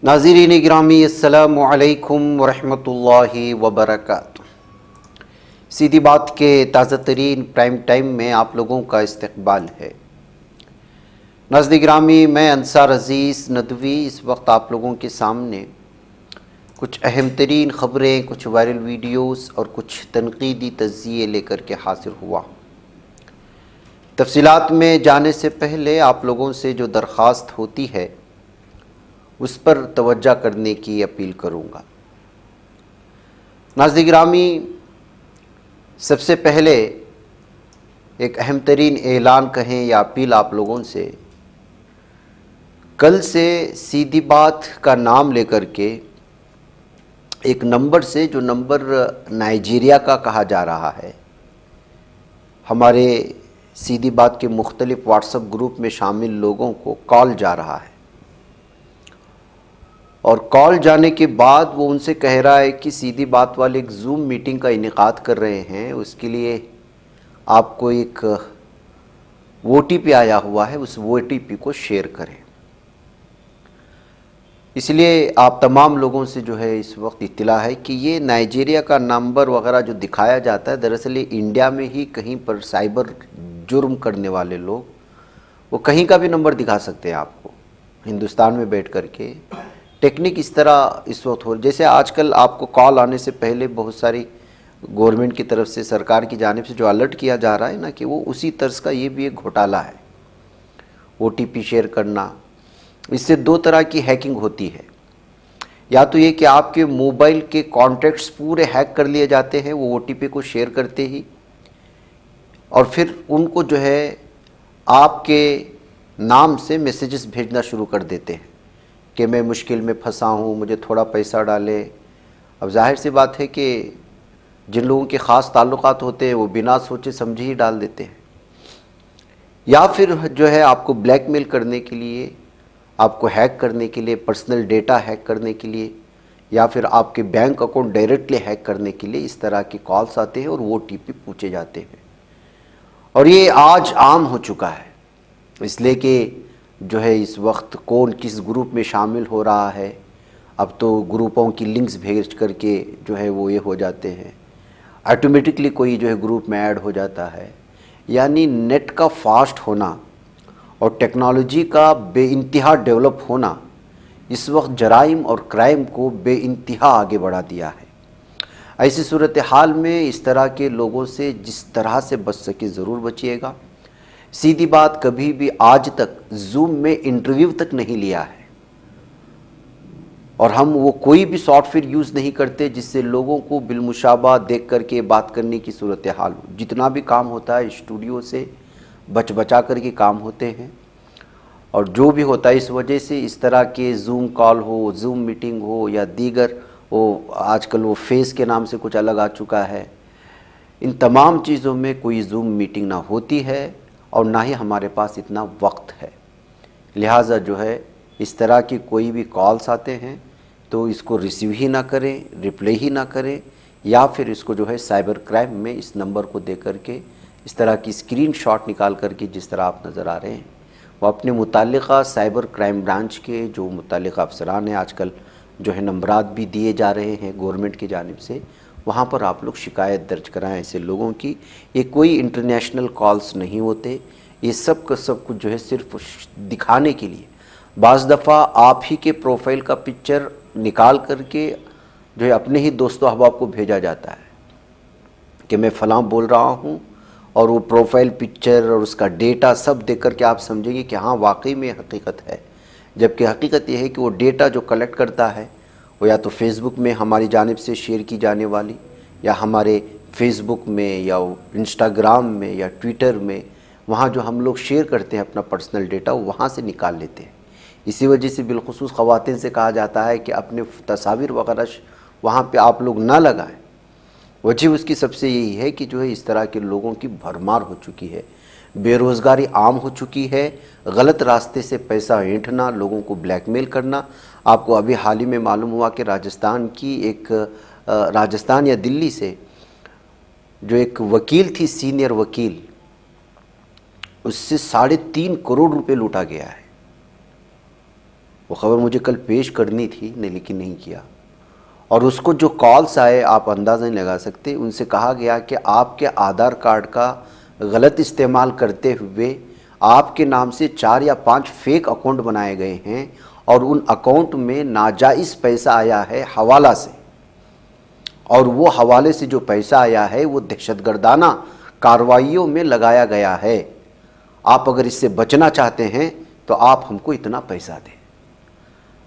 नाज़रीन गिरामी अस्सलामु अलैकुम वरहमतुल्लाहि वबरकातुहू। सीधी बात के ताज़ा तरीन प्राइम टाइम में आप लोगों का इस्तकबाल है। नाज़रीन गिरामी, मैं अंसार अज़ीज़ नदवी इस वक्त आप लोगों के सामने कुछ अहम तरीन ख़बरें, कुछ वायरल वीडियोस और कुछ तनकीदी तज़्ज़िये लेकर के हासिल हुआ। तफ़सीलात में जाने से पहले आप लोगों से जो दरख्वास्त होती है उस पर तवज्जो करने की अपील करूँगा। नाज़रीन गिरामी, सबसे पहले एक अहम तरीन ऐलान कहें या अपील आप लोगों से, कल से सीधी बात का नाम लेकर के एक नंबर से, जो नंबर नाइजीरिया का कहा जा रहा है, हमारे सीधी बात के मुख्तलिफ व्हाट्सएप ग्रुप में शामिल लोगों को कॉल जा रहा है और कॉल जाने के बाद वो उनसे कह रहा है कि सीधी बात वाले एक जूम मीटिंग का इनेकाद कर रहे हैं, उसके लिए आपको एक OTP आया हुआ है, उस OTP को शेयर करें। इसलिए आप तमाम लोगों से जो है इस वक्त इत्तला है कि ये नाइजीरिया का नंबर वगैरह जो दिखाया जाता है, दरअसल ये इंडिया में ही कहीं पर साइबर जुर्म करने वाले लोग वो कहीं का भी नंबर दिखा सकते हैं आपको, हिंदुस्तान में बैठ कर के। टेक्निक इस तरह इस वक्त हो, जैसे आजकल आपको कॉल आने से पहले बहुत सारी गवर्नमेंट की तरफ से, सरकार की जानिब से जो अलर्ट किया जा रहा है ना, कि वो उसी तर्ज का ये भी एक घोटाला है। OTP शेयर करना, इससे दो तरह की हैकिंग होती है। या तो ये कि आपके मोबाइल के कॉन्टैक्ट्स पूरे हैक कर लिए जाते हैं वो OTP को शेयर करते ही, और फिर उनको जो है आपके नाम से मैसेजेस भेजना शुरू कर देते हैं कि मैं मुश्किल में फंसा हूँ, मुझे थोड़ा पैसा डालें। अब जाहिर सी बात है कि जिन लोगों के ख़ास ताल्लुकात होते हैं वो बिना सोचे समझे ही डाल देते हैं। या फिर जो है आपको ब्लैकमेल करने के लिए, आपको हैक करने के लिए, पर्सनल डेटा हैक करने के लिए, या फिर आपके बैंक अकाउंट डायरेक्टली हैक करने के लिए इस तरह के कॉल्स आते हैं और OTP पूछे जाते हैं। और ये आज आम हो चुका है, इसलिए कि जो है इस वक्त कौन किस ग्रुप में शामिल हो रहा है, अब तो ग्रुपों की लिंक्स भेज करके जो है वो ये हो जाते हैं, ऑटोमेटिकली कोई जो है ग्रुप में ऐड हो जाता है। यानी नेट का फास्ट होना और टेक्नोलॉजी का बेइंतहा डेवलप होना इस वक्त जराइम और क्राइम को बेइंतहा आगे बढ़ा दिया है। ऐसी सूरत हाल में इस तरह के लोगों से जिस तरह से बच सके ज़रूर बचिएगा। सीधी बात, कभी भी आज तक जूम में इंटरव्यू तक नहीं लिया है और हम वो कोई भी सॉफ्टवेयर यूज़ नहीं करते जिससे लोगों को बिलमुशाबा देख करके बात करने की सूरत हाल हो। जितना भी काम होता है स्टूडियो से बचा कर के काम होते हैं, और जो भी होता है इस वजह से इस तरह के जूम कॉल हो, जूम मीटिंग हो या दीगर वो आजकल वो फेस के नाम से कुछ अलग आ चुका है, इन तमाम चीज़ों में कोई जूम मीटिंग ना होती है और ना ही हमारे पास इतना वक्त है। लिहाजा जो है इस तरह की कोई भी कॉल्स आते हैं तो इसको रिसीव ही ना करें, रिप्लाई ही ना करें, या फिर इसको जो है साइबर क्राइम में इस नंबर को दे करके इस तरह की स्क्रीनशॉट निकाल करके, जिस तरह आप नज़र आ रहे हैं, वो अपने मुताल्लिक़ा साइबर क्राइम ब्रांच के जो मुताल्लिक़ा अफसरान हैं, आजकल जो है नंबरात भी दिए जा रहे हैं गवर्नमेंट की जानिब से, वहाँ पर आप लोग शिकायत दर्ज कराएं ऐसे लोगों की। ये कोई इंटरनेशनल कॉल्स नहीं होते, ये सब का सब कुछ जो है सिर्फ दिखाने के लिए, बाज़ दफ़ा आप ही के प्रोफाइल का पिक्चर निकाल करके जो है अपने ही दोस्तों अहबाब को भेजा जाता है कि मैं फ़लाँ बोल रहा हूँ, और वो प्रोफाइल पिक्चर और उसका डेटा सब देख कर के आप समझेंगे कि हाँ वाकई में हकीकत है। जबकि हकीकत यह है कि वो डेटा जो कलेक्ट करता है वो या तो फेसबुक में हमारी जानिब से शेयर की जाने वाली, या हमारे फेसबुक में या इंस्टाग्राम में या ट्विटर में, वहाँ जो हम लोग शेयर करते हैं अपना पर्सनल डेटा, वो वहाँ से निकाल लेते हैं। इसी वजह से बिलखुसूस ख़वातीन से कहा जाता है कि अपने तस्वीर वगैरह वहाँ पे आप लोग ना लगाएं। वजह उसकी सबसे यही है कि जो है इस तरह के लोगों की भरमार हो चुकी है, बेरोज़गारी आम हो चुकी है, गलत रास्ते से पैसा ऐंठना, लोगों को ब्लैकमेल करना। आपको अभी हाल ही में मालूम हुआ कि राजस्थान की एक राजस्थान या दिल्ली से जो एक वकील थी, सीनियर वकील, उससे 3.5 करोड़ रुपए लूटा गया है। वो ख़बर मुझे कल पेश करनी थी नहीं, लेकिन नहीं किया। और उसको जो कॉल्स आए आप अंदाज़ा नहीं लगा सकते। उनसे कहा गया कि आपके आधार कार्ड का गलत इस्तेमाल करते हुए आपके नाम से 4 या 5 फेक अकाउंट बनाए गए हैं और उन अकाउंट में नाजायज़ पैसा आया है हवाला से, और वो हवाले से जो पैसा आया है वो दहशतगर्दाना कार्रवाइयों में लगाया गया है। आप अगर इससे बचना चाहते हैं तो आप हमको इतना पैसा दें।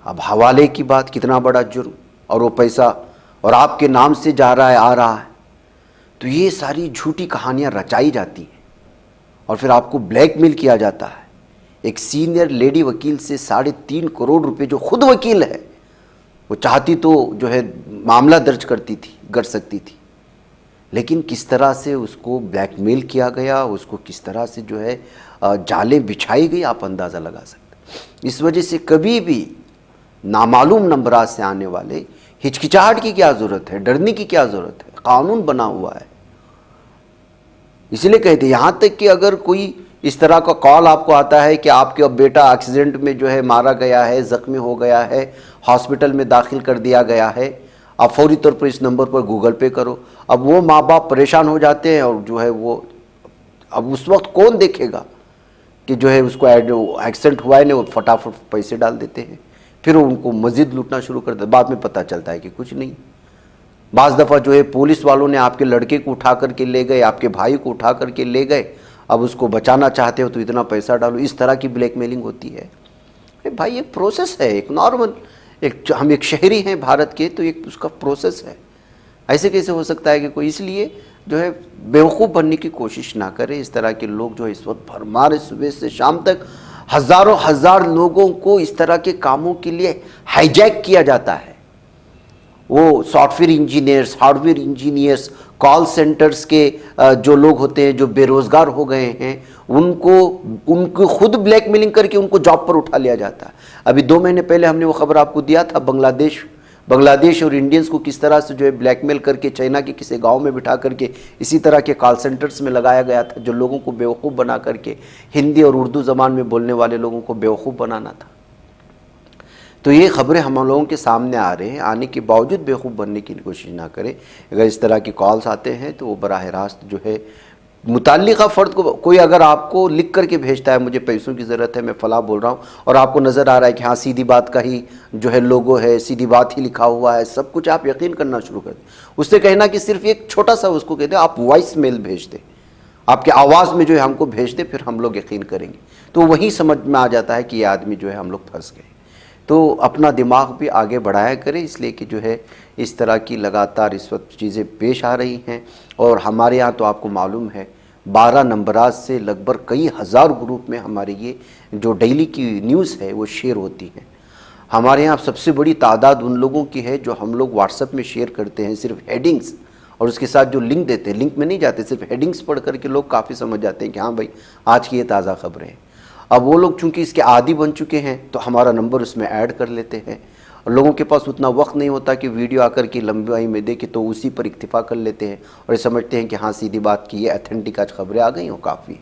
अब हवाले की बात, कितना बड़ा जुर्म, और वो पैसा और आपके नाम से जा रहा है, आ रहा है। तो ये सारी झूठी कहानियाँ रचाई जाती हैं और फिर आपको ब्लैकमेल किया जाता है। एक सीनियर लेडी वकील से 3.5 करोड़ रुपए, जो खुद वकील है, वो चाहती तो जो है मामला दर्ज कर सकती थी, लेकिन किस तरह से उसको ब्लैकमेल किया गया, उसको किस तरह से जो है जालें बिछाई गई, आप अंदाज़ा लगा सकते। इस वजह से कभी भी नामालूम नंबरात से आने वाले हिचकिचाहट की क्या ज़रूरत है, डरने की क्या ज़रूरत है। कानून बना हुआ है। इसलिए कहते हैं, यहाँ तक कि अगर कोई इस तरह का कॉल आपको आता है कि आपके बेटा एक्सीडेंट में जो है मारा गया है, ज़ख्मी हो गया है, हॉस्पिटल में दाखिल कर दिया गया है, आप फौरी तौर पर इस नंबर पर गूगल पे करो। अब वो माँ बाप परेशान हो जाते हैं और जो है वो, अब उस वक्त कौन देखेगा कि जो है उसको एक्सीडेंट हुआ है, नहीं, वो फटाफट पैसे डाल देते हैं, फिर उनको मज़ीद लूटना शुरू कर देते। बाद में पता चलता है कि कुछ नहीं। बाज़ दफ़ा जो है पुलिस वालों ने आपके लड़के को उठा करके ले गए, आपके भाई को उठा करके ले गए, अब उसको बचाना चाहते हो तो इतना पैसा डालो। इस तरह की ब्लैकमेलिंग होती है। अरे भाई, एक प्रोसेस है, एक नॉर्मल, हम एक शहरी हैं भारत के, तो एक उसका प्रोसेस है। ऐसे कैसे हो सकता है कि कोई, इसलिए जो है बेवकूफ़ बनने की कोशिश ना करे। इस तरह के लोग जो है इस वक्त भरमार सुबह से शाम तक हज़ारों हजार लोगों को इस तरह के कामों के लिए हाईजैक किया जाता है। वो software engineers, hardware engineers, call centres के जो लोग होते हैं जो बेरोज़गार हो गए हैं, उनको खुद ब्लैकमेलिंग करके उनको जॉब पर उठा लिया जाता है। अभी 2 महीने पहले हमने वो खबर आपको दिया था, बांग्लादेश और इंडियंस को किस तरह से जो है ब्लैकमेल करके चाइना के किसी गांव में बिठा करके इसी तरह के कॉल सेंटर्स में लगाया गया था, जो लोगों को बेवकूफ़ बना करके हिंदी और उर्दू ज़बान में बोलने वाले लोगों को बेवकूफ़ बनाना था। तो ये ख़बरें हम लोगों के सामने आ रहे हैं, आने के बावजूद बेवकूफ़ बनने की कोशिश ना करें। अगर इस तरह की कॉल्स आते हैं तो वो बराह रास्त जो है मुतल्लिक़ा फ़र्द को, कोई अगर आपको लिख करके भेजता है मुझे पैसों की ज़रूरत है, मैं फ़लाँ बोल रहा हूँ, और आपको नज़र आ रहा है कि हाँ सीधी बात का ही जो है लोगो है, सीधी बात ही लिखा हुआ है, सब कुछ आप यकीन करना शुरू कर दें। उससे कहना कि सिर्फ एक छोटा सा उसको कहते हैं आप वॉइस मेल भेज दें, आपके आवाज़ में जो है हमको भेज दें, फिर हम लोग यकीन करेंगे। तो वही समझ में आ जाता है कि ये आदमी जो है हम लोग फंस गए। तो अपना दिमाग भी आगे बढ़ाया करें, इसलिए कि जो है इस तरह की लगातार इस वक्त चीज़ें पेश आ रही हैं। और हमारे यहाँ तो आपको मालूम है 12 नंबरात से लगभग कई हज़ार ग्रुप में हमारे ये जो डेली की न्यूज़ है वो शेयर होती हैं। हमारे यहाँ सबसे बड़ी तादाद उन लोगों की है जो हम लोग व्हाट्सएप में शेयर करते हैं, सिर्फ हेडिंग्स और उसके साथ जो लिंक देते हैं, लिंक में नहीं जाते, सिर्फ हेडिंग्स पढ़ करके लोग काफ़ी समझ जाते हैं कि हाँ भाई आज की ये ताज़ा खबरें हैं। अब वो लोग चूँकि इसके आदी बन चुके हैं तो हमारा नंबर उसमें ऐड कर लेते हैं, और लोगों के पास उतना वक्त नहीं होता कि वीडियो आकर की लंबाई में देखे, तो उसी पर इक्तिफा कर लेते हैं और ये समझते हैं कि हाँ सीधी बात की ये अथेंटिक आज खबरें आ गई हो काफ़ी।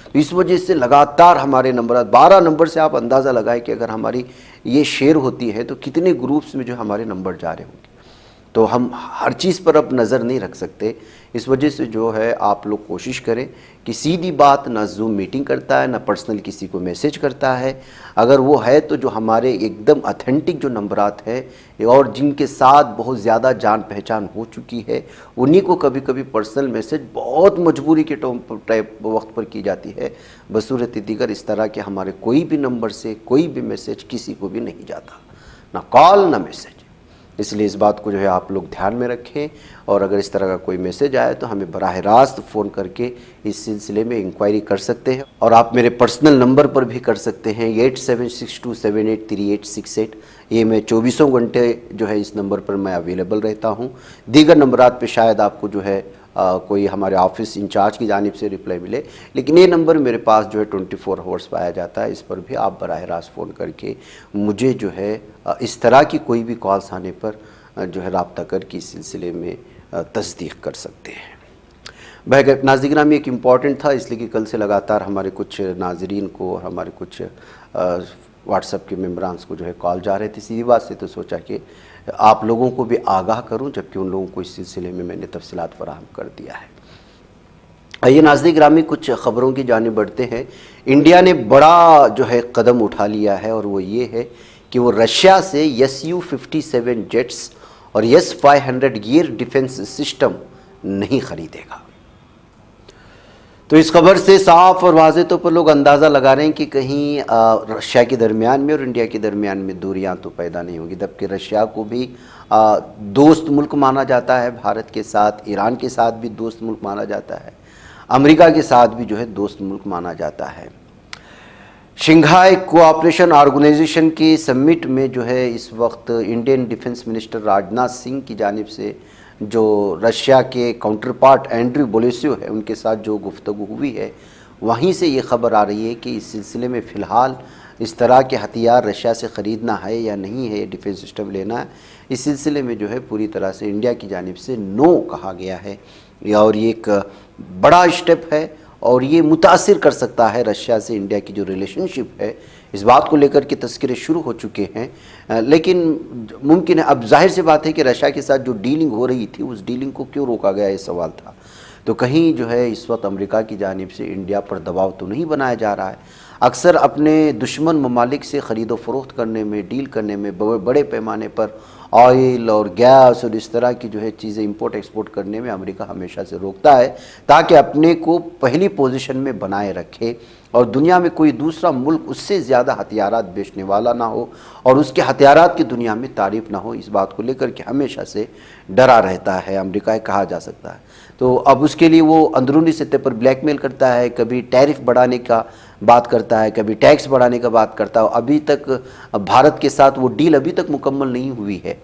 तो इस वजह से लगातार हमारे नंबर 12 नंबर से आप अंदाज़ा लगाएं कि अगर हमारी ये शेयर होती है तो कितने ग्रुप्स में जो हमारे नंबर जा रहे होंगे। तो हम हर चीज़ पर अब नज़र नहीं रख सकते। इस वजह से जो है आप लोग कोशिश करें कि सीधी बात, ना जूम मीटिंग करता है, ना पर्सनल किसी को मैसेज करता है। अगर वो है तो जो हमारे एकदम ऑथेंटिक जो नंबरात हैं और जिनके साथ बहुत ज़्यादा जान पहचान हो चुकी है, उन्हीं को कभी कभी पर्सनल मैसेज बहुत मजबूरी के टाइप वक्त पर की जाती है। बसूरत दीगर इस तरह के हमारे कोई भी नंबर से कोई भी मैसेज किसी को भी नहीं जाता, ना कॉल ना मैसेज। इसलिए इस बात को जो है आप लोग ध्यान में रखें, और अगर इस तरह का कोई मैसेज आए तो हमें बराह रास्त फ़ोन करके इस सिलसिले में इंक्वायरी कर सकते हैं। और आप मेरे पर्सनल नंबर पर भी कर सकते हैं 8762783868। ये मैं 24 घंटे जो है इस नंबर पर मैं अवेलेबल रहता हूँ। दीगर नंबरात पे शायद आपको जो है कोई हमारे ऑफिस इंचार्ज की जानिब से रिप्लाई मिले, लेकिन ये नंबर मेरे पास जो है 24 आवर्स पाया जाता है। इस पर भी आप बराह रास्त फ़ोन करके मुझे जो है इस तरह की कोई भी कॉल्स आने पर जो है रब्ता करके इस सिलसिले में तस्दीक कर सकते हैं। भाई नाज़रीन, एक इम्पॉर्टेंट था इसलिए कि कल से लगातार हमारे कुछ नाजरीन को और हमारे कुछ व्हाट्सएप के मेम्बरान्स को जो है कॉल जा रहे थे सीधी बात से, तो सोचा कि आप लोगों को भी आगाह करूं, जबकि उन लोगों को इस सिलसिले में मैंने तफसीलात फराहम कर दिया है। आइए नाज़रीन गिरामी कुछ ख़बरों की जानिब बढ़ते हैं। इंडिया ने बड़ा जो है कदम उठा लिया है और वो ये है कि वो रशिया से Su-57 जेट्स और S-500 गियर डिफेंस सिस्टम नहीं खरीदेगा। तो इस खबर से साफ और वाज़े तौर पर लोग अंदाज़ा लगा रहे हैं कि कहीं रशिया के दरमियान में और इंडिया के दरमियान में दूरियां तो पैदा नहीं होगी, जबकि रशिया को भी दोस्त मुल्क माना जाता है भारत के साथ, ईरान के साथ भी दोस्त मुल्क माना जाता है, अमेरिका के साथ भी जो है दोस्त मुल्क माना जाता है। शंघाई कोऑपरेशन ऑर्गेनाइजेशन की समिट में जो है इस वक्त Indian defence minister Rajnath Singh की जानिब से जो रशिया के काउंटर पार्ट एंड्रयू बोलेसियो है उनके साथ जो गुफ्तगू हुई है, वहीं से ये ख़बर आ रही है कि इस सिलसिले में फ़िलहाल इस तरह के हथियार रशिया से ख़रीदना है या नहीं है, डिफेंस सिस्टम लेना है, इस सिलसिले में जो है पूरी तरह से इंडिया की जानिब से नो कहा गया है। और ये एक बड़ा स्टेप है और ये मुतासिर कर सकता है रशिया से इंडिया की जो रिलेशनशिप है, इस बात को लेकर के तस्करे शुरू हो चुके हैं। लेकिन मुमकिन है, अब जाहिर सी बात है कि रशिया के साथ जो डीलिंग हो रही थी उस डीलिंग को क्यों रोका गया, ये सवाल था। तो कहीं जो है इस वक्त अमेरिका की जानिब से इंडिया पर दबाव तो नहीं बनाया जा रहा है। अक्सर अपने दुश्मन ममालिक से ख़रीदो फरोख्त करने में, डील करने में, बड़े पैमाने पर ऑयल और गैस और इस तरह की जो है चीज़ें इंपोर्ट एक्सपोर्ट करने में अमेरिका हमेशा से रोकता है, ताकि अपने को पहली पोजीशन में बनाए रखे और दुनिया में कोई दूसरा मुल्क उससे ज़्यादा हथियारात बेचने वाला ना हो और उसके हथियारात की दुनिया में तारीफ़ ना हो। इस बात को लेकर के हमेशा से डरा रहता है अमेरिका, कहा जा सकता है। तो अब उसके लिए वो अंदरूनी सतह पर ब्लैकमेल करता है, कभी टैरिफ बढ़ाने का बात करता है, कभी टैक्स बढ़ाने का बात करता है। अभी तक भारत के साथ वो डील अभी तक मुकम्मल नहीं हुई है।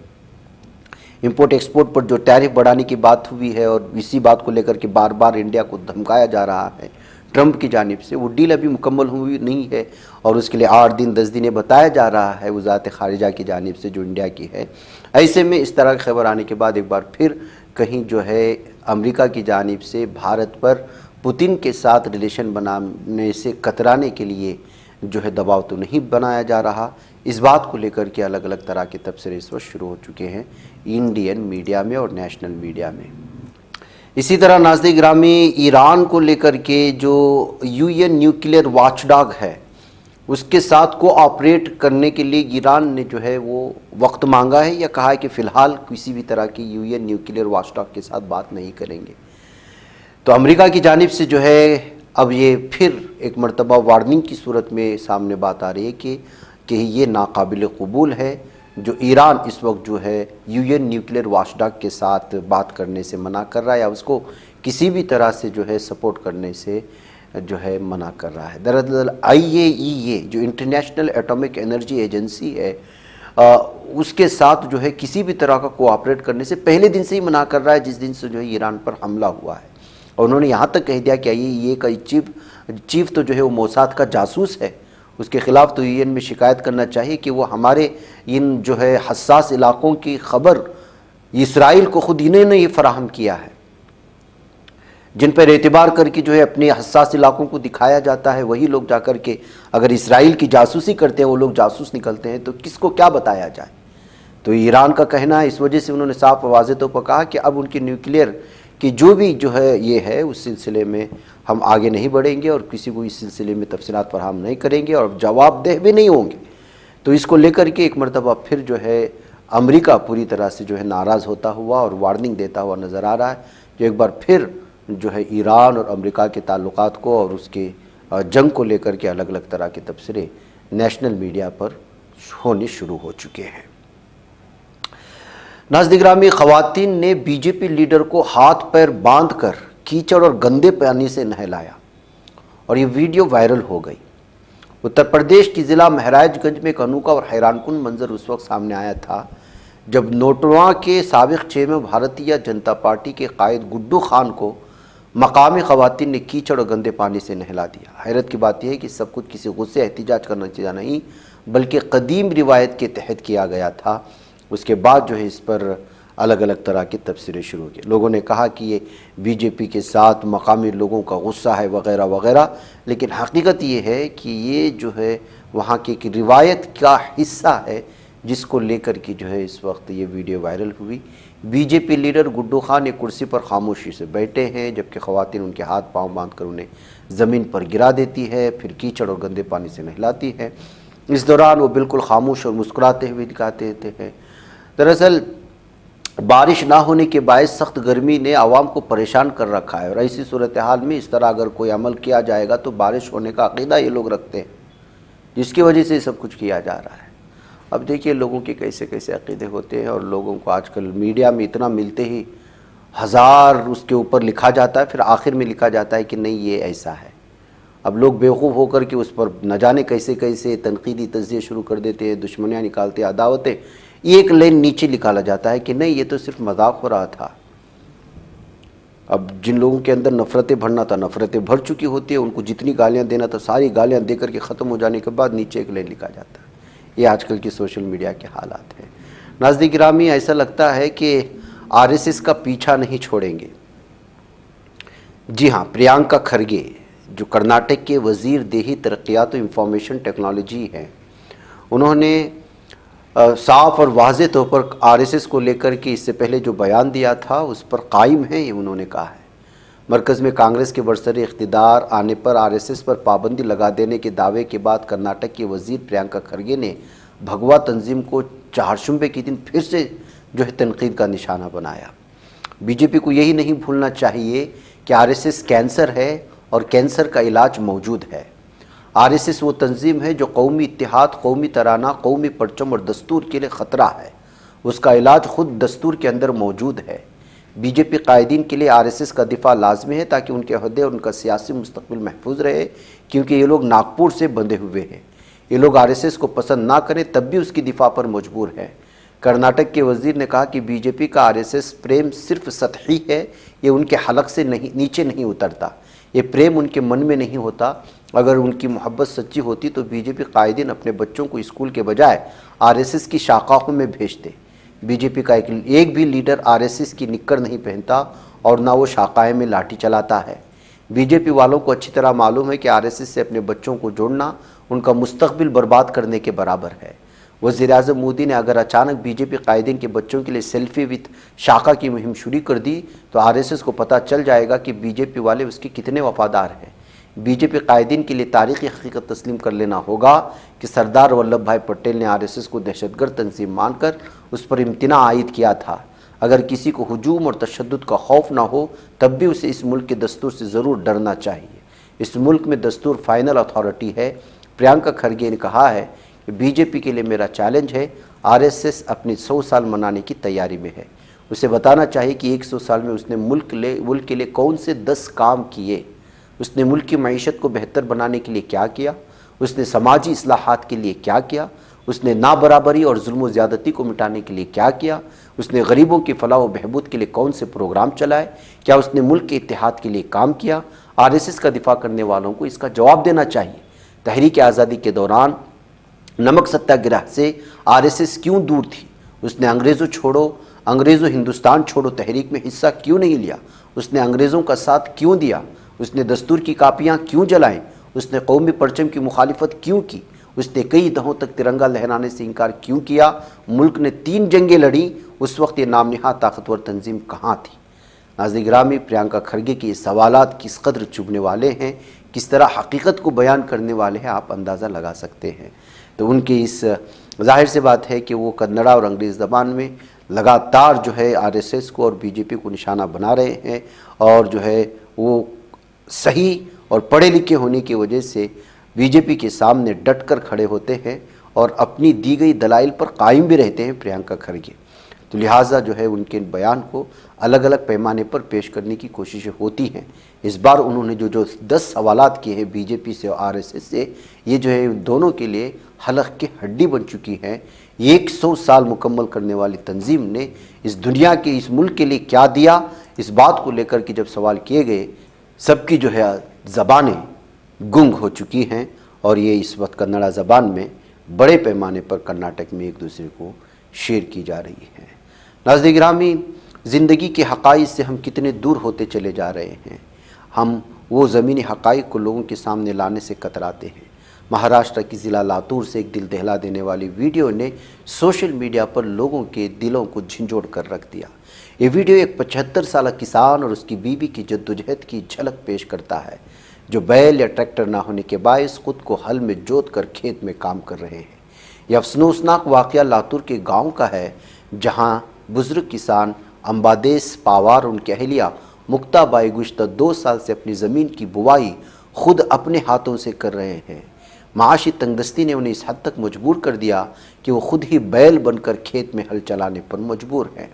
इंपोर्ट एक्सपोर्ट पर जो टैरिफ बढ़ाने की बात हुई है और इसी बात को लेकर के बार बार इंडिया को धमकाया जा रहा है ट्रंप की जानिब से, वो डील अभी मुकम्मल हुई नहीं है और उसके लिए 8 दिन 10 दिन बताया जा रहा है वज़ारत ख़ारिजा की जानिब से जो इंडिया की है। ऐसे में इस तरह की खबर आने के बाद एक बार फिर कहीं जो है अमेरिका की जानिब से भारत पर पुतिन के साथ रिलेशन बनाने से कतराने के लिए जो है दबाव तो नहीं बनाया जा रहा। इस बात को लेकर के अलग अलग तरह के तबसरे इस वक्त शुरू हो चुके हैं इंडियन मीडिया में और नेशनल मीडिया में। इसी तरह नाज़रीन गिरामी ईरान को लेकर के जो यूएन न्यूक्लियर वॉचडॉग है उसके साथ कोऑपरेट करने के लिए ईरान ने जो है वो वक्त मांगा है या कहा है कि फ़िलहाल किसी भी तरह की यूएन न्यूक्लियर वॉचडॉग के साथ बात नहीं करेंगे। तो अमेरिका की जानिब से जो है अब ये फिर एक मरतबा वार्निंग की सूरत में सामने बात आ रही है कि ये नाकाबिल कबूल है जो ईरान इस वक्त जो है यूएन न्यूक्लियर वॉचडॉग के साथ बात करने से मना कर रहा है या उसको किसी भी तरह से जो है सपोर्ट करने से जो है मना कर रहा है। दरअसल IAEA जो इंटरनेशनल एटॉमिक एनर्जी एजेंसी है उसके साथ जो है किसी भी तरह का कोऑपरेट करने से पहले दिन से ही मना कर रहा है, जिस दिन से जो है ईरान पर हमला हुआ है। और उन्होंने यहाँ तक कह दिया कि IAEA का चीफ तो जो है वो मोसाद का जासूस है, उसके ख़िलाफ़ तो यूएन में शिकायत करना चाहिए कि वो हमारे इन जो है हसास इलाक़ों की ख़बर इसराइल को ख़ुद इन्हें ने ये फ़राहम किया है, जिन पर एतबार करके जो है अपने हसास इलाक़ों को दिखाया जाता है, वही लोग जा कर के अगर इसराइल की जासूसी करते हैं, वो लोग जासूस निकलते हैं, तो किसको क्या बताया जाए। तो ईरान का कहना है, इस वजह से उन्होंने साफ वाज़ेह तौर पर कहा कि अब उनकी न्यूक्लियर कि जो भी जो है ये है उस सिलसिले में हम आगे नहीं बढ़ेंगे और किसी को इस सिलसिले में तफसीलात फराहम नहीं करेंगे और जवाबदेह भी नहीं होंगे। तो इसको लेकर के एक मरतबा फिर जो है अमेरिका पूरी तरह से जो है नाराज़ होता हुआ और वार्निंग देता हुआ नज़र आ रहा है, जो एक बार फिर जो है ईरान और अमेरिका के ताल्लुकात को और उसके जंग को लेकर के अलग अलग तरह के तबसरे नेशनल मीडिया पर होने शुरू हो चुके हैं। नाज़रीन गिरामी ख़वातीन ने बीजेपी लीडर को हाथ पैर बांध कर कीचड़ और गंदे पानी से नहलाया और ये वीडियो वायरल हो गई। उत्तर प्रदेश की ज़िला महराजगंज में एक अनोखा और हैरानकुन मंजर उस वक्त सामने आया था जब नोटवा के साबिक़ चेयरमैन भारतीय जनता पार्टी के कायद गुड्डू खान को मकामी ख़वातीन ने कीचड़ और गंदे पानी से नहला दिया। हैरत की बात यह है कि सब कुछ किसी गुस्से एहतिजाज का नतीजा नहीं बल्कि कदीम रिवायत के तहत किया गया था। उसके बाद जो है इस पर अलग अलग तरह की तफसीरें शुरू की। लोगों ने कहा कि ये बीजेपी के साथ मकामी लोगों का गुस्सा है वगैरह वगैरह, लेकिन हकीकत ये है कि ये जो है वहाँ की एक रिवायत का हिस्सा है, जिसको लेकर के जो है इस वक्त ये वीडियो वायरल हुई। बीजेपी लीडर गुड्डू खान एक कुर्सी पर खामोशी से बैठे हैं, जबकि ख़वातीन उनके हाथ पांव बांधकर उन्हें ज़मीन पर गिरा देती है, फिर कीचड़ और गंदे पानी से नहलाती है। इस दौरान वो बिल्कुल खामोश और मुस्कुराते हुए दिखाते हैं। दरअसल बारिश ना होने के बायस सख्त गर्मी ने आवाम को परेशान कर रखा है, और ऐसी सूरत हाल में इस तरह अगर कोई अमल किया जाएगा तो बारिश होने का अकीदा ये लोग रखते हैं, जिसकी वजह से सब कुछ किया जा रहा है। अब देखिए लोगों के कैसे कैसे अकीदे होते हैं, और लोगों को आजकल मीडिया में इतना मिलते ही हज़ार उसके ऊपर लिखा जाता है, फिर आखिर में लिखा जाता है कि नहीं ये ऐसा है। अब लोग बेवकूफ़ होकर के उस पर न जाने कैसे कैसे तनकीदी तज़्ज़िये शुरू कर देते हैं, दुश्मनियाँ निकालते हैं, अदावतें। एक लाइन नीचे निकाला जाता है कि नहीं ये तो सिर्फ मजाक हो रहा था। अब जिन लोगों के अंदर नफ़रतें भरना था, नफ़रतें भर चुकी होती है, उनको जितनी गालियाँ देना था सारी गालियाँ दे करके ख़त्म हो जाने के बाद नीचे एक लाइन लिखा जाता है। ये आजकल की सोशल मीडिया के हालात हैं। नाज़रीन गिरामी, ऐसा लगता है कि आरएसएस का पीछा नहीं छोड़ेंगे। जी हाँ, प्रियंका खरगे जो कर्नाटक के वज़ीर देही तरक्यात और इंफॉर्मेशन टेक्नोलॉजी हैं, उन्होंने साफ और वाज़ेह तौर पर आरएसएस को लेकर के इससे पहले जो बयान दिया था उस पर कायम है, ये उन्होंने कहा है। मरकज़ में कांग्रेस के बरसरे इख्तिदार आने पर आरएसएस पर पाबंदी लगा देने के दावे के बाद कर्नाटक के वज़ीर प्रियंका खरगे ने भगवा तंजीम को चारशुम्बे के दिन फिर से जो है तनकीद का निशाना बनाया। बीजेपी को यही नहीं भूलना चाहिए कि आरएसएस कैंसर है और कैंसर का इलाज मौजूद है। आरएसएस वो तंजीम है जो कौमी इत्तेहाद, कौमी तराना, कौमी परचम और दस्तूर के लिए ख़तरा है। उसका इलाज खुद दस्तूर के अंदर मौजूद है। बीजेपी कायदीन के लिए आरएसएस का दिफा लाजमी है ताकि उनके अहदे और उनका सियासी मुस्तकबिल महफूज रहे, क्योंकि ये लोग नागपुर से बंधे हुए हैं। ये लोग आरएसएस को पसंद ना करें तब भी उसकी दिफा पर मजबूर है। कर्नाटक के वज़ीर ने कहा कि बीजेपी का आरएसएस प्रेम सिर्फ सतही है, ये उनके हलक से नीचे नहीं उतरता, ये प्रेम उनके मन में नहीं होता। अगर उनकी मोहब्बत सच्ची होती तो बीजेपी कायदीन अपने बच्चों को स्कूल के बजाय आरएसएस की शाखाओं में भेजते। बीजेपी का एक भी लीडर आरएसएस की निक्कर नहीं पहनता और ना वो शाखाएं में लाठी चलाता है। बीजेपी वालों को अच्छी तरह मालूम है कि आरएसएस से अपने बच्चों को जोड़ना उनका मुस्तकबिल बर्बाद करने के बराबर है। वज़ीर-ए-आज़म मोदी ने अगर अचानक बीजेपी कायदीन के बच्चों के लिए सेल्फी विद शाखा की मुहिम शुरू कर दी तो आरएसएस को पता चल जाएगा कि बीजेपी वाले उसके कितने वफादार हैं। बीजेपी कायदीन के लिए तारीख़ी हकीकत तस्लीम कर लेना होगा कि सरदार वल्लभ भाई पटेल ने आरएसएस को दहशतगर्द तंजीम मानकर उस पर इम्तिना आयद किया था। अगर किसी को हुजूम और तशद्दुद का खौफ ना हो तब भी उसे इस मुल्क के दस्तूर से ज़रूर डरना चाहिए। इस मुल्क में दस्तूर फाइनल अथॉरिटी है। प्रियंका खरगे ने कहा है कि बीजेपी के लिए मेरा चैलेंज है, आरएसएस अपनी 100 साल मनाने की तैयारी में है। उसे बताना चाहिए कि 100 साल में उसने मुल्क के लिए कौन से 10 काम किए, उसने मुल्क की मईशत को बेहतर बनाने के लिए क्या किया, उसने समाजी इस्लाहात के लिए क्या किया, उसने नाबराबरी और जुल्म ज़्यादती को मिटाने के लिए क्या किया, उसने गरीबों की फलाह व बहबूद के लिए कौन से प्रोग्राम चलाए, क्या उसने मुल्क के इत्तेहाद के लिए काम किया। आरएसएस का दिफा करने वालों को इसका जवाब देना चाहिए। तहरीक आज़ादी के दौरान नमक सत्याग्रह से आरएसएस क्यों दूर थी? उसने अंग्रेज़ों छोड़ो, अंग्रेज़ों हिंदुस्तान छोड़ो तहरीक में हिस्सा क्यों नहीं लिया? उसने अंग्रेज़ों का साथ क्यों दिया? उसने दस्तूर की कापियाँ क्यों जलाएं? उसने कौमी परचम की मुखालिफत क्यों की? उसने कई दहों तक तिरंगा लहराने से इनकार क्यों किया? मुल्क ने 3 जंगें लड़ी, उस वक्त ये नामनिहाद ताकतवर तंजीम कहाँ थी? नाज़रीन गिरामी, प्रियंका खरगे के ये सवालात किस कदर चुभने वाले हैं, किस तरह हकीकत को बयान करने वाले हैं, आप अंदाज़ा लगा सकते हैं। तो उनकी इस जाहिर से बात है कि वो कन्नड़ा और अंग्रेज़ी ज़बान में लगातार जो है आरएसएस को और बीजेपी को निशाना बना रहे हैं, और जो है वो सही और पढ़े लिखे होने की वजह से बीजेपी के सामने डट कर खड़े होते हैं और अपनी दी गई दलाइल पर कायम भी रहते हैं प्रियंका खरगे। तो लिहाजा जो है उनके बयान को अलग अलग पैमाने पर पेश करने की कोशिशें होती हैं। इस बार उन्होंने जो 10 सवालात किए हैं बीजेपी से और आरएसएस से, ये जो है दोनों के लिए हलक की हड्डी बन चुकी हैं। 100 साल मुकम्मल करने वाली तंजीम ने इस दुनिया के, इस मुल्क के लिए क्या दिया, इस बात को लेकर के जब सवाल किए गए, सबकी जो है ज़बानें गुंग हो चुकी हैं, और ये इस वक्त कन्नड़ा ज़बान में बड़े पैमाने पर कर्नाटक में एक दूसरे को शेयर की जा रही है। नाज़रीन गिरामी, ज़िंदगी के हक़ाइक़ से हम कितने दूर होते चले जा रहे हैं। हम वो ज़मीनी हक़ाइक़ को लोगों के सामने लाने से कतराते हैं। महाराष्ट्र की ज़िला लातूर से एक दिल दहला देने वाली वीडियो ने सोशल मीडिया पर लोगों के दिलों को झंझोड़ कर रख दिया। ये वीडियो एक 75 साल किसान और उसकी बीवी की जद्दोजहद की झलक पेश करता है, जो बैल या ट्रैक्टर ना होने के बायस खुद को हल में जोत कर खेत में काम कर रहे हैं। यह अफसोसनाक वाक़या लातूर के गाँव का है, जहाँ बुजुर्ग किसान अंबादेस पावार और उनकी अहलिया मुक्ताबाई गुज़श्ता 2 साल से अपनी ज़मीन की बुवाई खुद अपने हाथों से कर रहे हैं। माशी तंगदस्ती ने उन्हें इस हद तक मजबूर कर दिया कि वो खुद ही बैल बनकर खेत में हल चलाने पर मजबूर हैं।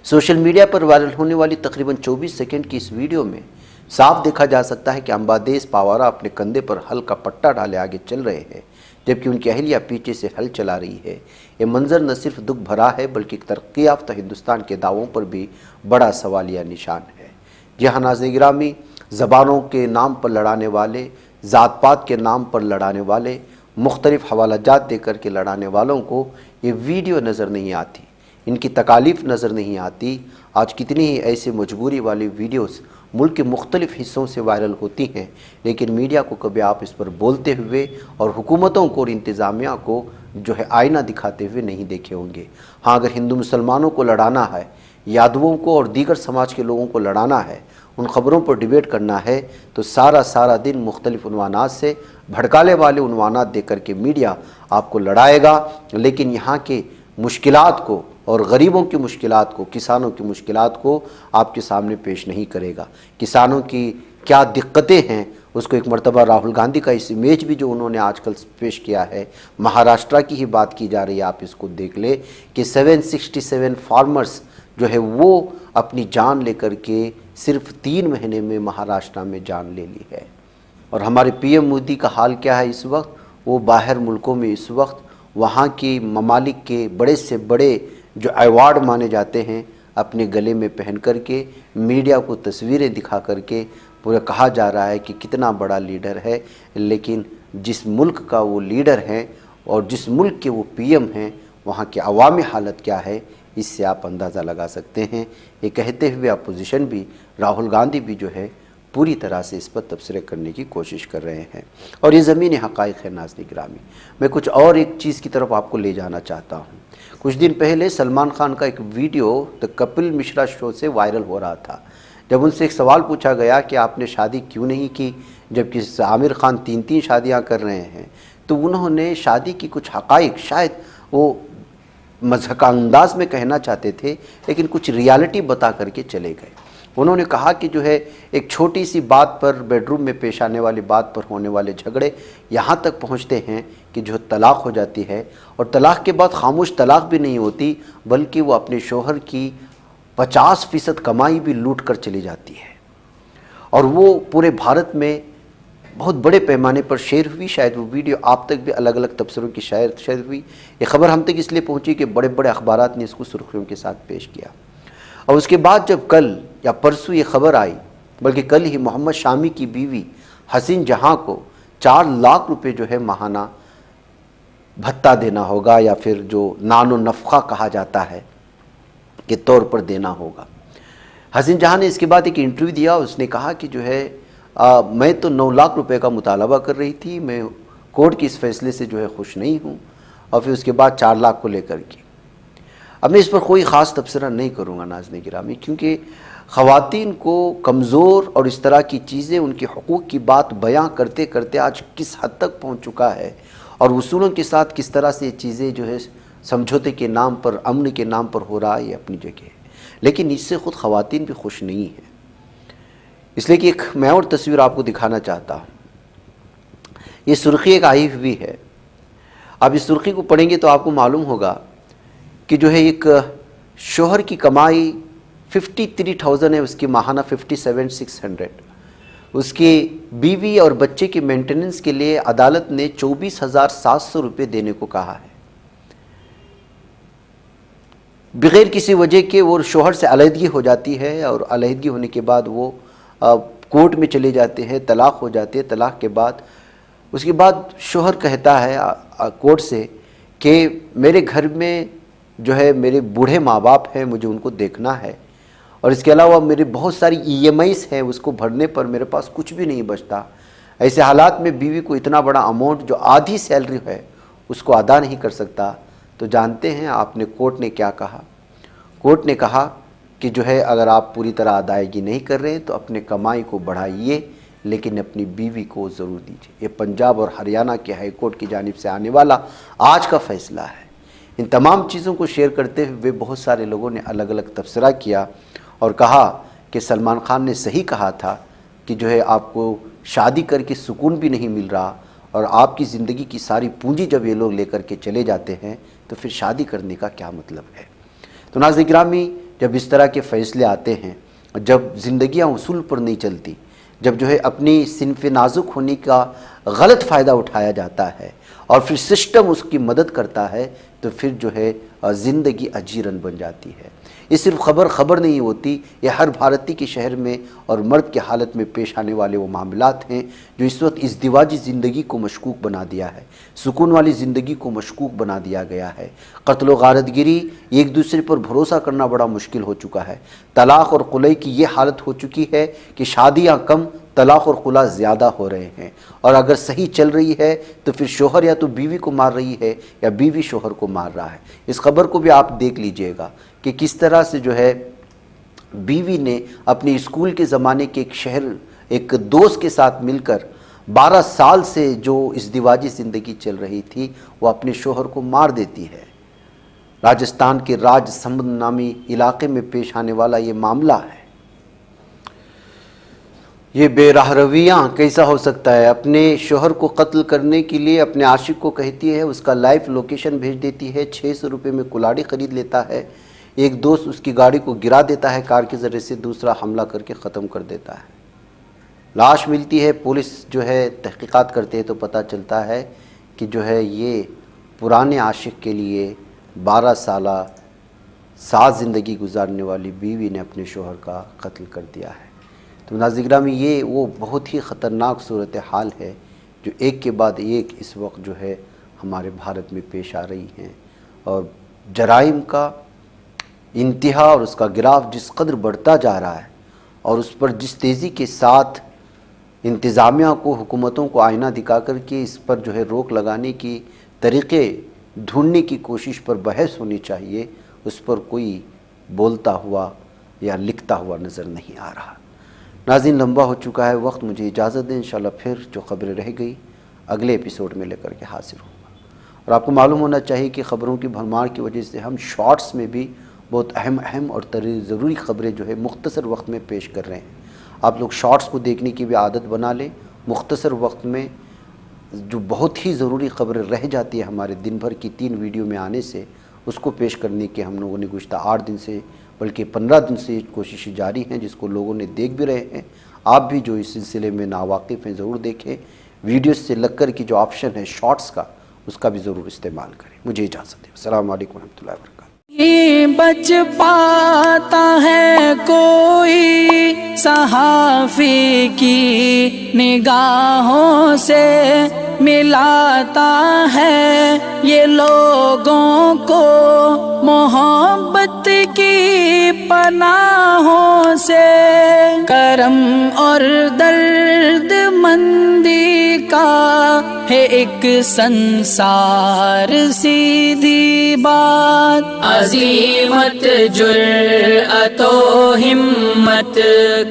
सोशल मीडिया पर वायरल होने वाली तकरीबन 24 सेकंड की इस वीडियो में साफ देखा जा सकता है कि अंबादेस पावारा अपने कंधे पर हल का पट्टा डाले आगे चल रहे हैं, जबकि उनकी अहलिया पीछे से हल चला रही है। ये मंजर न सिर्फ दुख भरा है, बल्कि तरक्की याफ्ता हिंदुस्तान के दावों पर भी बड़ा सवालिया निशान है। जहाँ नाज़रीन गिरामी, ज़बानों के नाम पर लड़ाने वाले, ज़ात पात के नाम पर लड़ाने वाले, मुख्तलिफ हवालाजात देकर के लड़ाने वालों को ये वीडियो नज़र नहीं आती, इनकी तकालीफ नज़र नहीं आती। आज कितनी ही ऐसी मजबूरी वाली वीडियोस मुल्क के मुख्तलिफ हिस्सों से वायरल होती हैं, लेकिन मीडिया को कभी आप इस पर बोलते हुए और हुकूमतों को और इंतज़ामिया को जो है आईना दिखाते हुए नहीं देखे होंगे। हाँ, अगर हिंदू मुसलमानों को लड़ाना है, यादवों को और दीगर समाज के लोगों को लड़ाना है, उन ख़बरों पर डिबेट करना है, तो सारा दिन मुख्तलिफ उन्वानात से भड़काले वाले उन्वानात दे करके मीडिया आपको लड़ाएगा, लेकिन यहाँ के मुश्किलात को और गरीबों की मुश्किलात को, किसानों की मुश्किलात को आपके सामने पेश नहीं करेगा। किसानों की क्या दिक्कतें हैं उसको एक मरतबा राहुल गांधी का इस इमेज भी जो उन्होंने आजकल पेश किया है, महाराष्ट्र की ही बात की जा रही है, आप इसको देख ले कि 767 फार्मर्स जो है वो अपनी जान लेकर के सिर्फ 3 महीने में महाराष्ट्र में जान ले ली है। और हमारे पीएम मोदी का हाल क्या है इस वक्त? वो बाहर मुल्कों में इस वक्त वहाँ की ममालिक के बड़े से बड़े जो अवार्ड माने जाते हैं अपने गले में पहन करके मीडिया को तस्वीरें दिखा करके पूरा कहा जा रहा है कि कितना बड़ा लीडर है, लेकिन जिस मुल्क का वो लीडर है और जिस मुल्क के वो पीएम हैं, वहाँ की अवामी हालत क्या है, इससे आप अंदाज़ा लगा सकते हैं। ये कहते हुए अपोजिशन भी, राहुल गांधी भी जो है पूरी तरह से इस पर तबसरे करने की कोशिश कर रहे हैं, और ये ज़मीनी हक़ाइक़ है। नाज़रीन गिरामी, मैं कुछ और एक चीज़ की तरफ आपको ले जाना चाहता हूँ। कुछ दिन पहले सलमान खान का एक video the Kapil Mishra show से वायरल हो रहा था। जब उनसे एक सवाल पूछा गया कि आपने शादी क्यों नहीं की, जबकि आमिर खान 3 शादियाँ कर रहे हैं, तो उन्होंने शादी की कुछ हक़ाइक़, शायद वो मज़ाक़ अंदाज में कहना चाहते थे, लेकिन कुछ रियलिटी बता करके चले गए। उन्होंने कहा कि जो है एक छोटी सी बात पर, बेडरूम में पेश आने वाली बात पर होने वाले झगड़े यहाँ तक पहुँचते हैं कि जो तलाक़ हो जाती है, और तलाक़ के बाद खामोश तलाक़ भी नहीं होती, बल्कि वो अपने शोहर की 50% कमाई भी लूट कर चली जाती है, और वो पूरे भारत में बहुत बड़े पैमाने पर शेयर हुई। शायद वो वीडियो आप तक भी अलग अलग तबसरों की शेयर हुई। ये ख़बर हम तक इसलिए पहुँची कि बड़े बड़े अखबारात ने इसको सुर्खियों के साथ पेश किया। और उसके बाद जब कल या परसों ये खबर आई, बल्कि कल ही, मोहम्मद शामी की बीवी हसीन जहां को 4 लाख रुपए जो है माहाना भत्ता देना होगा, या फिर जो नानो नफ़क़ा कहा जाता है के तौर पर देना होगा। हसीन जहां ने इसके बाद एक इंटरव्यू दिया, उसने कहा कि जो है मैं तो 9 लाख रुपए का मुतालबा कर रही थी, मैं कोर्ट के इस फैसले से जो है खुश नहीं हूँ, और फिर उसके बाद 4 लाख को लेकर के। अब मैं इस पर कोई ख़ास तबसरा नहीं करूँगा नाज़रीन गिरामी, क्योंकि ख़वातीन को कमज़ोर और इस तरह की चीज़ें, उनके हकूक़ की बात बयां करते करते आज किस हद तक पहुँच चुका है, और उसूलों के साथ किस तरह से ये चीज़ें जो है समझौते के नाम पर, अमन के नाम पर हो रहा है, ये अपनी जगह है। लेकिन इससे ख़ुद ख़वातीन भी खुश नहीं है, इसलिए कि एक मैं और तस्वीर आपको दिखाना चाहता हूँ। ये सुर्खी एक आई हुई है, आप इस सुर्खी को पढ़ेंगे तो आपको मालूम होगा कि जो है एक शोहर की कमाई 53,000 है, उसकी माहाना 57,600। उसकी बीवी और बच्चे की मेंटेनेंस के लिए अदालत ने 24,700 रुपये देने को कहा है, बगैर किसी वजह के। वो शोहर से अलहदगी हो जाती है, और अलहदगी होने के बाद वो कोर्ट में चले जाते हैं, तलाक़ हो जाती है। तलाक़ के बाद उसके बाद शोहर कहता है कोर्ट से कि मेरे घर में जो है मेरे बूढ़े माँ बाप हैं, मुझे उनको देखना है, और इसके अलावा मेरे बहुत सारी EMIs हैं, उसको भरने पर मेरे पास कुछ भी नहीं बचता। ऐसे हालात में बीवी को इतना बड़ा अमाउंट जो आधी सैलरी है उसको अदा नहीं कर सकता, तो जानते हैं आपने कोर्ट ने क्या कहा? कोर्ट ने कहा कि जो है अगर आप पूरी तरह अदायगी नहीं कर रहे हैं तो अपने कमाई को बढ़ाइए, लेकिन अपनी बीवी को ज़रूर दीजिए। ये पंजाब और हरियाणा के हाई कोर्ट की जानिब से आने वाला आज का फैसला है। इन तमाम चीज़ों को शेयर करते हुए बहुत सारे लोगों ने अलग अलग तबसरा किया और कहा कि सलमान खान ने सही कहा था कि जो है आपको शादी करके सुकून भी नहीं मिल रहा और आपकी ज़िंदगी की सारी पूंजी जब ये लोग लेकर के चले जाते हैं तो फिर शादी करने का क्या मतलब है। तो नाज़रीन गिरामी, जब इस तरह के फ़ैसले आते हैं, जब ज़िंदगियाँ उसूल पर नहीं चलती, जब जो है अपनी सिनफ़ नाजुक होने का गलत फ़ायदा उठाया जाता है और फिर सिस्टम उसकी मदद करता है, तो फिर जो है ज़िंदगी अजीरन बन जाती है। ये सिर्फ खबर नहीं होती, ये हर भारतीय के शहर में और मर्द की हालत में पेश आने वाले वो मामलात हैं जो इस वक्त इज़्दिवाजी ज़िंदगी को मशकूक बना दिया है, सुकून वाली ज़िंदगी को मशकूक बना दिया गया है। कत्ल व गारतगिरी, एक दूसरे पर भरोसा करना बड़ा मुश्किल हो चुका है। तलाक़ और खुलई की ये हालत हो चुकी है कि शादियाँ कम, तलाक़ और खुला ज़्यादा हो रहे हैं। और अगर सही चल रही है तो फिर शोहर या तो बीवी को मार रही है या बीवी शोहर को मार रहा है। इस खबर को भी आप देख लीजिएगा कि किस तरह से जो है बीवी ने अपने स्कूल के ज़माने के एक दोस्त के साथ मिलकर 12 साल से जो इज़्दिवाजी ज़िंदगी चल रही थी वो अपने शोहर को मार देती है। राजस्थान के राजसमंद नामी इलाके में पेश आने वाला ये मामला है। ये बेरहरवियाँ कैसा हो सकता है? अपने शोहर को कत्ल करने के लिए अपने आशिक को कहती है, उसका लाइव लोकेशन भेज देती है, 600 रुपये में कुल्हाड़ी ख़रीद लेता है, एक दोस्त उसकी गाड़ी को गिरा देता है कार के ज़रिए से, दूसरा हमला करके ख़त्म कर देता है। लाश मिलती है, पुलिस जो है तहकीकात करते हैं तो पता चलता है कि जो है ये पुराने आशिक के लिए 12 साल साथ ज़िंदगी गुजारने वाली बीवी ने अपने शोहर का कत्ल कर दिया है। तो नाज़रीन गिरामी, ये वो बहुत ही ख़तरनाक सूरत हाल है जो एक के बाद एक इस वक्त जो है हमारे भारत में पेश आ रही हैं। और जराइम का इंतहा और उसका गिराफ जिस कदर बढ़ता जा रहा है और उस पर जिस तेज़ी के साथ इंतज़ामिया को, हुकूमतों को आईना दिखा कर के इस पर जो है रोक लगाने की तरीक़े ढूंढने की कोशिश पर बहस होनी चाहिए, उस पर कोई बोलता हुआ या लिखता हुआ नज़र नहीं आ रहा। नाज़रीन, लंबा हो चुका है वक्त, मुझे इजाज़त दें। इंशाल्लाह फिर जो ख़बरें रह गई अगले एपिसोड में लेकर के हाजिर होऊंगा। और आपको मालूम होना चाहिए कि ख़बरों की भरमार की वजह से हम शॉर्ट्स में भी बहुत अहम और ज़रूरी ख़बरें जो है मुख्तसर वक्त में पेश कर रहे हैं। आप लोग शॉर्ट्स को देखने की भी आदत बना लें। मुख्तसर वक्त में जो बहुत ही ज़रूरी ख़बरें रह जाती है हमारे दिन भर की 3 वीडियो में आने से, उसको पेश करने के हम लोगों ने गुज़िश्ता 8 दिन से बल्कि 15 दिन से कोशिशें जारी हैं, जिसको लोगों ने देख भी रहे हैं। आप भी जो इस सिलसिले में नावाकिफ़ हैं ज़रूर देखें। वीडियो से लगकर की जो ऑप्शन है शॉर्ट्स का, उसका भी ज़रूर इस्तेमाल करें। मुझे इजाज़त दें। अस्सलाम वालेकुम रहमतुल्लाहि व बरकातहू। बच पाता है कोई सहाफ़ी की निगाहों से, मिलाता है ये लोगों को मोहब्बत की पनाहों से। करम और दर्द मंदी का है एक संसार सीधी बात, अज़ीमत जुर्अतो हिम्मत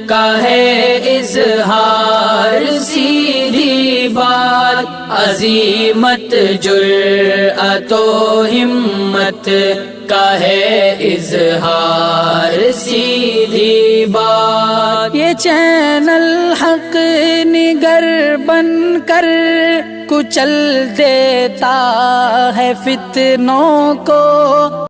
का है इज़हार सीधी बात, अज़ीमत जुर्अतो हिम्मत का है इज़हार सीधी बात। ये चैनल हक निगर बनकर कुचल देता है फितनों को।